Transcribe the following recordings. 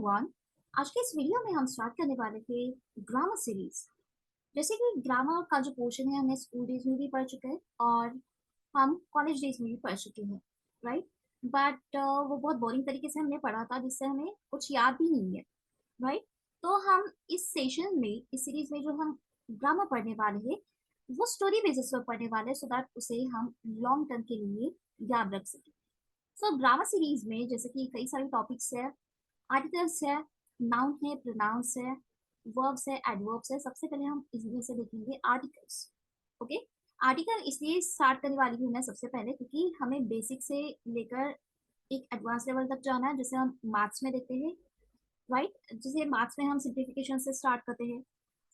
Everyone, आज के इस वीडियो में हम स्टार्ट करने वाले थे ग्रामर सीरीज। जैसे कि ग्रामर का जो पोर्शन है हमने स्कूल डेज में भी पढ़ चुके हैं और हम कॉलेज डेज में भी पढ़ चुके हैं, राइट। बट वो बहुत बोरिंग तरीके से हमने पढ़ा था जिससे हमें कुछ याद भी नहीं है, राइट। तो हम इस सेशन में, इस सीरीज में जो हम ग्रामर पढ़ने वाले हैं वो स्टोरी बेसिस पर पढ़ने वाले हैं, सो दैट उसे हम लॉन्ग टर्म के लिए याद रख सकें। सो ग्रामर सीरीज में जैसे कि कई सारे टॉपिक्स है, आर्टिकल्स है, नाउन है, प्रोनाउंस है, वर्ब्स है, एडवर्ब्स है। सबसे पहले हम इसमें से देखेंगे आर्टिकल्स। ओके, आर्टिकल इसलिए स्टार्ट करने वाली हूँ मैं सबसे पहले क्योंकि हमें बेसिक से लेकर एक एडवांस लेवल तक जाना है, जैसे हम मैथ्स में देखते हैं, राइट। जैसे मैथ्स में हम सिंप्लीफिकेशन से स्टार्ट करते हैं,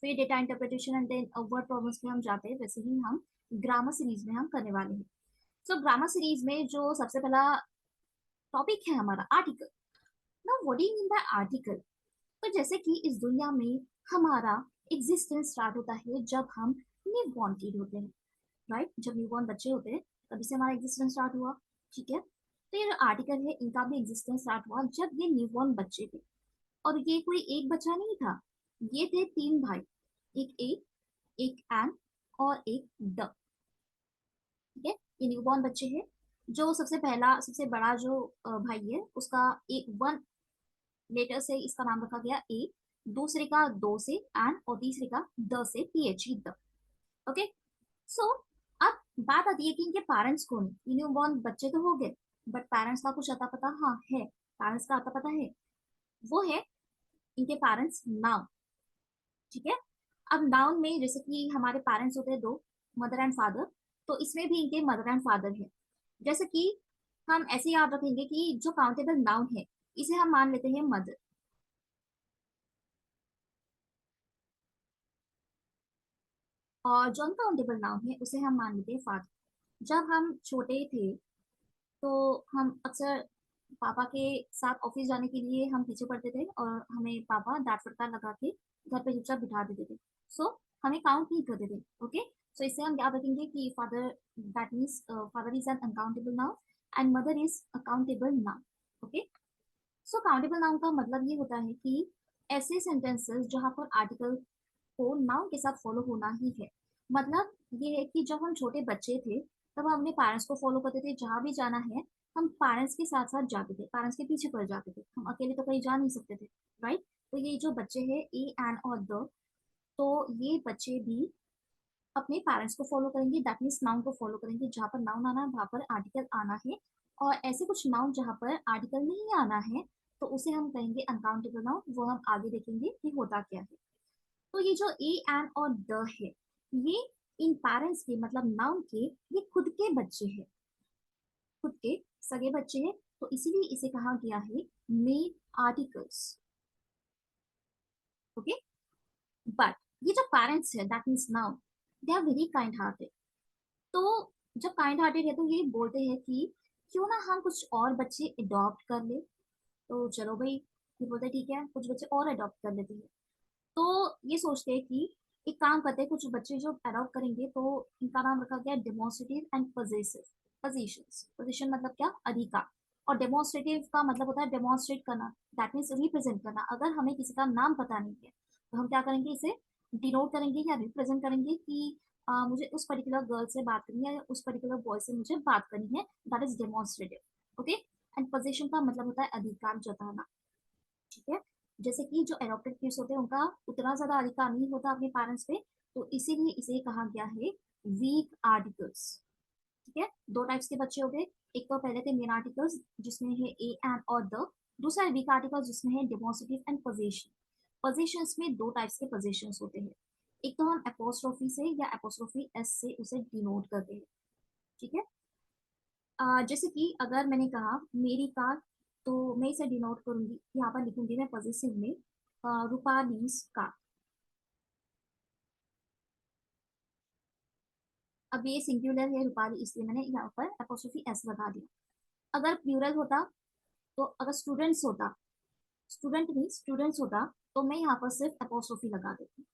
फिर data interpretation and then word problems में हम जाते हैं, वैसे ही हम ग्रामर सीरीज में हम करने वाले हैं। सो ग्रामर सीरीज में जो सबसे पहला टॉपिक है हमारा article. Now what do you mean by article? तो जैसे कि इस दुनिया में हमारा एग्जिस्टेंस स्टार्ट होता है जब हम न्यू बॉर्न किड होते हैं, राइट। जब न्यू बॉर्न बच्चे होते हैं तभी से हमारा एग्जिस्टेंस स्टार्ट हुआ, ठीक है। तो ये जो आर्टिकल है इनका भी एग्जिस्टेंस स्टार्ट हुआ जब ये न्यू बॉर्न बच्चे थे। और ये कोई एक बच्चा नहीं था, ये थे तीन भाई, एक ए, एक एन और एक द, ठीक है। ये न्यू बॉर्न बच्चे हैं। जो सबसे पहला सबसे बड़ा जो भाई है उसका एक वन लेटर से इसका नाम रखा गया ए, दूसरे का दो से एन और तीसरे का द से पीएच द। ओके, सो अब बात आती है कि इनके पेरेंट्स कौन है। न्यू बॉर्न बच्चे तो हो गए, बट पेरेंट्स का कुछ अता पता, हाँ है, पेरेंट्स का अता पता है। वो है इनके पेरेंट्स नाउन, ठीक है। अब नाउन में जैसे कि हमारे पेरेंट्स होते हैं दो, मदर एंड फादर, तो इसमें भी इनके मदर एंड फादर है। जैसे कि हम ऐसे याद रखेंगे कि जो काउंटेबल नाउन है इसे हम मान लेते हैं मदर, और जो अनकाउंटेबल नाउन है उसे हम मान लेते हैं फादर। जब हम छोटे थे तो हम अक्सर पापा के साथ ऑफिस जाने के लिए हम पीछे पड़ते थे और हमें पापा डांट फटकार लगा के घर पे चुपचाप बिठा देते थे। सो हमें काउंट नहीं करते थे। ओके, सो इससे हम याद रखेंगे कि father, that means father is an uncountable noun and mother is accountable noun. Okay, so countable noun का मतलब ये होता है कि ऐसे सेंटेंसेस जहाँ पर आर्टिकल को नाउन के साथ फॉलो होना ही है। मतलब ये है कि जब हम छोटे बच्चे थे तब हम अपने पेरेंट्स को फॉलो करते थे, जहाँ भी जाना है हम पेरेंट्स के साथ साथ जाते थे, पेरेंट्स के पीछे पड़ जाते थे, हम अकेले तो कहीं जा नहीं सकते थे, राइट। तो ये जो बच्चे हैं ए एन और द, तो ये बच्चे भी अपने पेरेंट्स को फॉलो करेंगे, दैट मीन्स नाउन को फॉलो करेंगे। जहाँ पर नाउन आना है वहाँ पर आर्टिकल आना है, और ऐसे कुछ नाउन जहाँ पर आर्टिकल नहीं आना है तो उसे हम कहेंगे अनकाउंटेबल नाउन। वो हम आगे देखेंगे कि होता क्या है। तो ये जो ए एन और द है, ये इन पेरेंट्स के मतलब नाउन के ये खुद के बच्चे हैं, खुद के सगे बच्चे हैं, तो इसीलिए इसे कहा गया है मेन आर्टिकल्स। ओके, बट ये जो पेरेंट्स है that means noun, they are very kind hearted. तो जब काइंड हार्टेड है तो ये बोलते हैं कि क्यों ना हम कुछ और बच्चे अडॉप्ट कर ले। तो चलो भाई, ये बोलते हैं ठीक है कुछ बच्चे और अडॉप्ट कर लेते हैं। तो ये सोचते हैं कि एक काम करते हैं, कुछ बच्चे जो अडॉप्ट करेंगे तो इनका नाम रखा गया demonstrative and possessive positions. Position मतलब क्या, अधिकार। और डेमोन्स्ट्रेटिव का मतलब होता है डेमोन्स्ट्रेट करना, दैट मीन्स रिप्रेजेंट करना। अगर हमें किसी का नाम पता नहीं है तो हम क्या करेंगे, इसे डिनोट करेंगे या रिप्रेजेंट करेंगे कि मुझे उस पर्टिकुलर गर्ल से बात करनी है या उस पर्टिकुलर बॉय से मुझे बात करनी है, that is demonstrative. Okay, and position का मतलब होता है अधिकार जताना, ठीक है। जैसे कि जो एडॉप्टेड किड्स होते हैं उनका उतना ज्यादा अधिकार नहीं होता अपने पेरेंट्स पे, तो इसीलिए इसे कहा गया है वीक आर्टिकल्स, ठीक है। दो टाइप्स के बच्चे हो गए, एक तो पहले थे मेन आर्टिकल्स जिसमें है ए एंड और द, दूसरा है वीक आर्टिकल्स जिसमें है डेमोस्ट्रेटिव एंड पोजीशन। पोजीशंस में दो टाइप्स के पोजीशंस होते हैं, एक तो हम एपोस्ट्रोफी से या एपोस्ट्रोफी एस से उसे डिनोट करते हैं, ठीक है। जैसे कि अगर मैंने कहा मेरी कार, तो मैं इसे डिनोट करूंगी, यहाँ पर लिखूंगी मैं पॉजिटिव में रूपालीस कार। अब ये सिंगुलर है रूपाली, इसलिए मैंने यहाँ पर एपोस्ट्रोफी एस लगा दिया। अगर प्लूरल होता, तो अगर स्टूडेंट्स होता, स्टूडेंट मीन स्टूडेंट्स होता, तो मैं यहाँ पर सिर्फ एपोस्ट्रोफी लगा देती।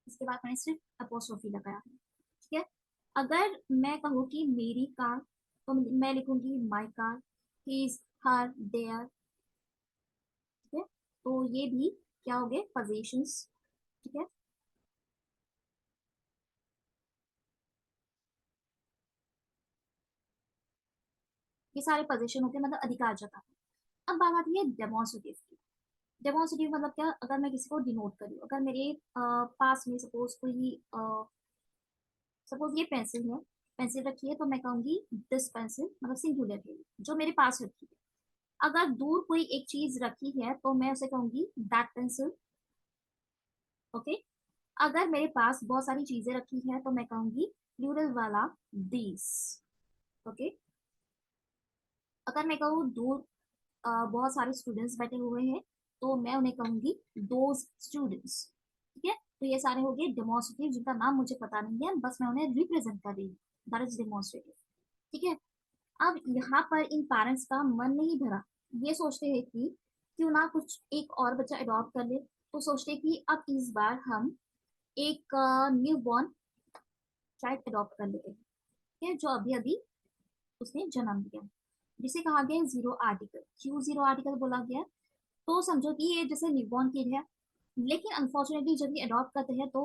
इसके बाद मैंने सिर्फ एपोस्ट्रोफी लगाया है, ठीक है। अगर मैं कहूँ कि मेरी कार, तो मैं लिखूंगी my car, his, her, their. ठीक है, तो ये भी क्या हो गए, पोजेशंस। ठीक है, ये सारे पोजेशन होते हैं, मतलब अधिकार जताते हैं। अब बात आती है डेमोन्स्ट्रेटिव की। डेमोन्स्ट्रेटिव मतलब क्या, अगर मैं किसी को डिनोट करूँ, अगर मेरे पास में सपोज कोई सपोज ये पेंसिल है, पेंसिल रखी है, तो मैं कहूंगी दिस पेंसिल, मतलब सिंगुलर है जो मेरे पास रखी है। अगर दूर कोई एक चीज रखी है तो मैं उसे कहूंगी दैट पेंसिल। ओके, अगर मेरे पास बहुत सारी चीजें रखी है तो मैं कहूंगी प्लूरल वाला दीज। ओके, अगर मैं कहूँ दूर बहुत सारे स्टूडेंट्स बैठे हुए हैं तो मैं उन्हें कहूंगी दोज स्टूडेंट्स। ठीक है, तो ये सारे हो गए डेमोन्स्ट्रेटिव जिनका नाम मुझे पता नहीं है, बस मैं उन्हें रिप्रेजेंट कर रही हूँ, दैट इज डेमोन्स्ट्रेटिव। ठीक है, अब यहाँ पर इन पेरेंट्स का मन नहीं भरा, ये सोचते हैं कि क्यों ना कुछ एक और बच्चा अडॉप्ट कर ले। तो सोचते हैं कि अब इस बार हम एक न्यू बॉर्न चाइल्ड अडॉप्ट कर लेते हैं, ठीक है, जो अभी अभी उसने जन्म दिया, जिसे कहा गया है जीरो आर्टिकल। क्यों जीरो आर्टिकल बोला गया है? तो समझो कि ये जैसे न्यूबॉर्न किड है, लेकिन अनफॉर्चुनेटली जब ये अडॉप्ट करते हैं तो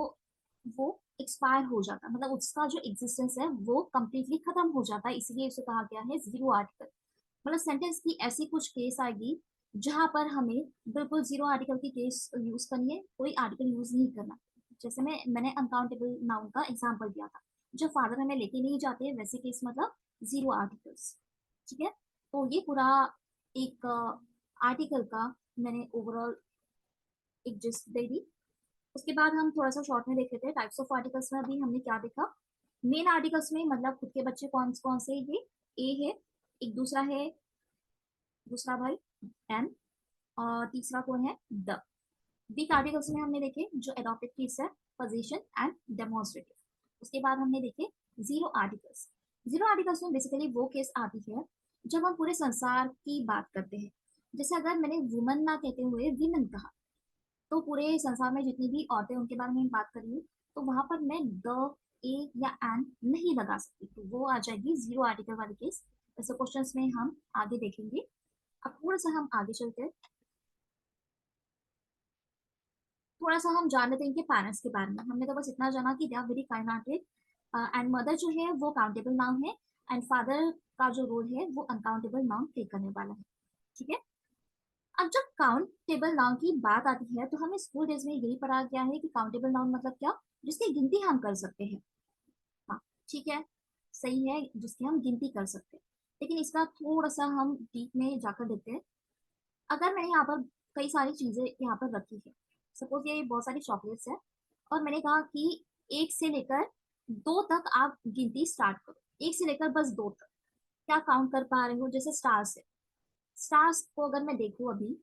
वो एक्सपायर हो जाता है, मतलब उसका जो एग्जिस्टेंस है वो कंप्लीटली खत्म हो जाता है, इसलिए उसे कहा गया है जीरो आर्टिकल। मतलब सेंटेंस की ऐसी कुछ केस आएगी जहां पर हमें बिल्कुल जीरो आर्टिकल की केस यूज करनी है, कोई आर्टिकल यूज नहीं करना। जैसे मैंने अनकाउंटेबल नाउन का एग्जांपल दिया था, जो फादर हमें लेके नहीं जाते, वैसे केस मतलब जीरो आर्टिकल्स। ठीक है, तो ये पूरा एक आर्टिकल का मैंने ओवरऑल एक जिस्ट दे दी। उसके बाद हम थोड़ा सा शॉर्ट में देख लेते हैं टाइप्स ऑफ आर्टिकल्स में। अभी हमने क्या देखा, मेन आर्टिकल्स में मतलब खुद के बच्चे कौन कौन से, ये ए है, एक दूसरा है, दूसरा भाई एन, और तीसरा कौन है, द। वीक आर्टिकल्स में हमने देखे जो एडॉप्टेड केस है, पोजीशन एंड डेमोन्स्ट्रेटिव। उसके बाद हमने देखे जीरो आर्टिकल्स। जीरो आर्टिकल्स में बेसिकली वो केस आती है जब हम पूरे संसार की बात करते हैं। जैसे अगर मैंने वुमन ना कहते हुए विमेन कहा, तो पूरे संसार में जितनी भी औरतें उनके बारे में बात कर रही हूँ, तो वहां पर मैं द, ए या एन नहीं लगा सकती, तो वो आ जाएगी जीरो आर्टिकल वाली केस। ऐसे क्वेश्चंस में हम आगे देखेंगे। अब थोड़ा सा हम आगे चलते हैं, थोड़ा सा हम जान लेते हैं इनके पेरेंट्स के बारे में। हमने तो बस इतना जाना कि they are very kind hearted, and mother जो है वो काउंटेबल नाउन है, एंड फादर का जो रोल है वो अनकाउंटेबल नाउन प्ले करने वाला है। ठीक है, अब जब काउंटेबल नाउन की बात आती है तो हमें स्कूल डेज में यही पढ़ा गया है कि काउंटेबल नाउन मतलब क्या, जिसकी गिनती हम कर सकते हैं। हाँ, ठीक है, सही है, जिसकी हम गिनती कर सकते हैं। लेकिन इसका थोड़ा सा हम डीप में जाकर देखते हैं। अगर मैंने यहाँ पर कई सारी चीजें यहाँ पर रखी है, सपोज ये बहुत सारी चॉकलेट्स है, और मैंने कहा कि एक से लेकर दो तक आप गिनती स्टार्ट करो, एक से लेकर बस दो तक क्या काउंट कर पा रहे हो। जैसे स्टार्स है, स्टार्स को अगर मैं देखूं अभी,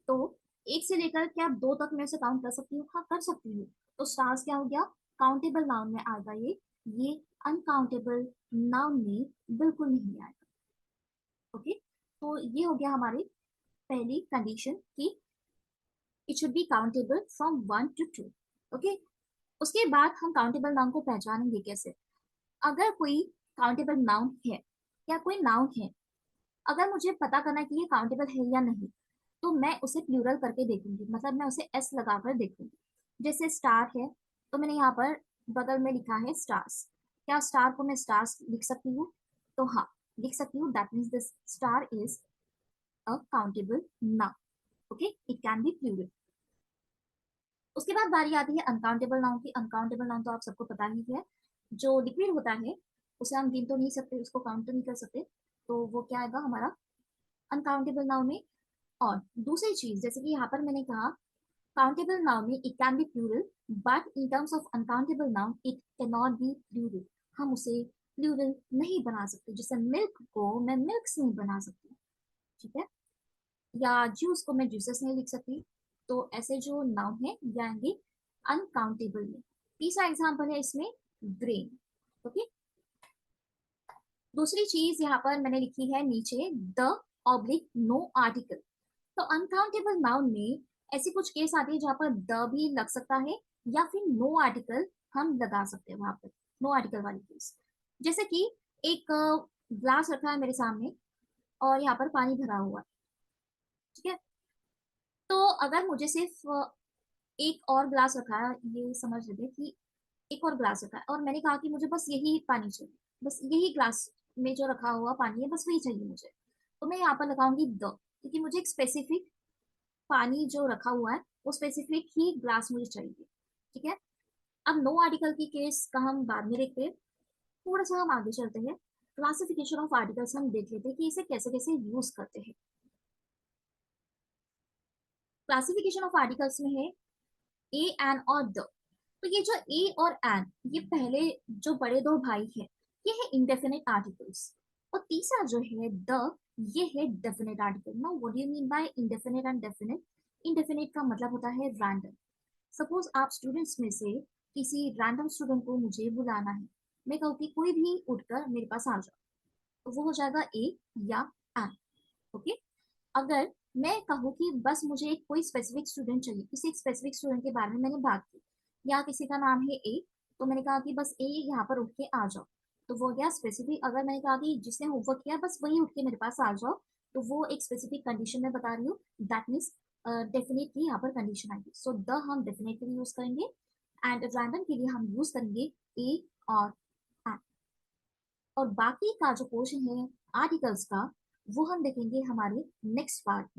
तो एक से लेकर क्या दो तक मैं उसे काउंट कर सकती हूँ, हाँ कर सकती हूँ। तो स्टार्स क्या हो गया, काउंटेबल नाउन में आएगा ये अनकाउंटेबल नाउन में बिल्कुल नहीं आएगा। ओके, तो ये हो गया हमारी पहली कंडीशन कि it should be countable from 1 to 2। Okay, उसके बाद हम काउंटेबल नाउन को पहचानेंगे कैसे। अगर कोई काउंटेबल नाउन है या कोई नाउन है, अगर मुझे पता करना है कि ये काउंटेबल है या नहीं, तो मैं उसे प्लूरल करके देखूंगी, मतलब मैं उसे एस लगाकर देखूंगी। जैसे स्टार है, तो मैंने यहाँ पर बगल में लिखा है स्टार्स, क्या स्टार को मैं स्टार्स लिख सकती हूँ? तो हाँ, लिख सकती हूँ, that means this star is a countable noun. Okay, it can be plural. उसके बाद बारी आती है अनकाउंटेबल नाउन की। अनकाउंटेबल नाउन तो आप सबको पता ही है, जो लिक्विड होता है उसे हम गिन तो नहीं सकते, उसको काउंट तो नहीं कर सकते, तो वो क्या आएगा हमारा अनकाउंटेबल नाउन में। और दूसरी चीज, जैसे कि यहाँ पर मैंने कहा काउंटेबल नाउन में it can be plural, but in terms of uncountable noun it can not be plural. हम उसे प्लूरल नहीं बना सकते, जैसे मिल्क को मैं मिल्क नहीं बना सकती। ठीक है, या जूस को मैं जूसेस नहीं लिख सकती। तो ऐसे जो नाउन है ये आएंगे अनकाउंटेबल में। तीसरा एग्जांपल है इसमें ग्रेन। ओके, दूसरी चीज यहाँ पर मैंने लिखी है नीचे द ऑब्लिक नो आर्टिकल। तो अनकाउंटेबल नाउन में ऐसी कुछ केस आती है जहाँ पर द भी लग सकता है या फिर नो आर्टिकल हम लगा सकते हैं वहां पर, नो आर्टिकल वाली केस। जैसे कि एक ग्लास रखा है मेरे सामने और यहाँ पर पानी भरा हुआ है, ठीक है। तो अगर मुझे सिर्फ एक और ग्लास रखा है, ये समझ लेते हैं कि एक और ग्लास रखा है और मैंने कहा कि मुझे बस यही पानी चाहिए, बस यही ग्लास में जो रखा हुआ पानी है बस वही चाहिए मुझे, तो मैं यहाँ पर लगाऊंगी द, क्योंकि मुझे एक स्पेसिफिक पानी जो रखा हुआ है वो स्पेसिफिक ही ग्लास मुझे चाहिए, ठीक है। अब नो आर्टिकल की केस का हम बाद में देखते हैं, थोड़ा सा हम आगे चलते हैं। क्लासिफिकेशन ऑफ आर्टिकल्स हम देख लेते हैं कि इसे कैसे कैसे यूज करते हैं। क्लासिफिकेशन ऑफ आर्टिकल्स में है ए एन और द। तो ये जो ए और एन, ये पहले जो बड़े दो भाई हैं, ये है इंडेफिनिट आर्टिकल्स। और तीसरा जो है द, ये है definite article. Now what do you mean by indefinite and definite? Indefinite का मतलब होता है रैंडम। सपोज आप स्टूडेंट्स में से किसी रैंडम स्टूडेंट को मुझे बुलाना है, मैं कहूँ कि कोई भी उठकर मेरे पास आ जाओ, तो वो हो जाएगा ए या एन, ओके। अगर मैं कहूँ कि बस मुझे एक कोई स्पेसिफिक स्टूडेंट चाहिए, किसी एक स्पेसिफिक स्टूडेंट के बारे में मैंने बात की, या किसी का नाम है ए, तो मैंने कहा कि बस ए यहाँ पर उठ के आ जाओ, तो वो गया स्पेसिफिक। अगर मैंने कहा कि जिसने होमवर्क किया बस वही उठ के मेरे पास आ जाओ, तो वो एक स्पेसिफिक कंडीशन में बता रही हूँ, दैट मीन्स डेफिनेटली यहाँ पर कंडीशन आएगी। सो द हम डेफिनेटली यूज करेंगे एंड रैंडम के लिए हम यूज करेंगे ए और एंड। और बाकी का जो पोर्शन है आर्टिकल्स का, वो हम देखेंगे हमारे नेक्स्ट पार्ट में।